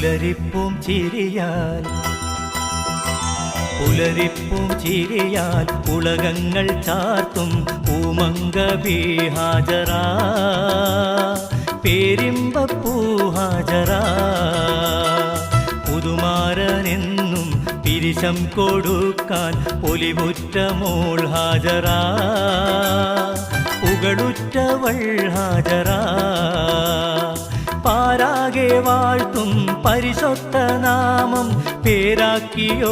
പുലരിപ്പും ചിരിയാൽ ഉലകങ്ങൾ ചാർത്തും പൂമംഗബി ഹാജറ പേരിമ്പപ്പൂ ഹാജറ പുതുമാരനെന്നും പിരിശം കൊടുക്കാൻ ഒലിവുറ്റ മോൾ ഹാജറ പുകളുറ്റവൾ ഹാജറ പാരാകെ വാഴ്ത്തും പരിശുദ്ധ നാമം പേരാക്കിയോ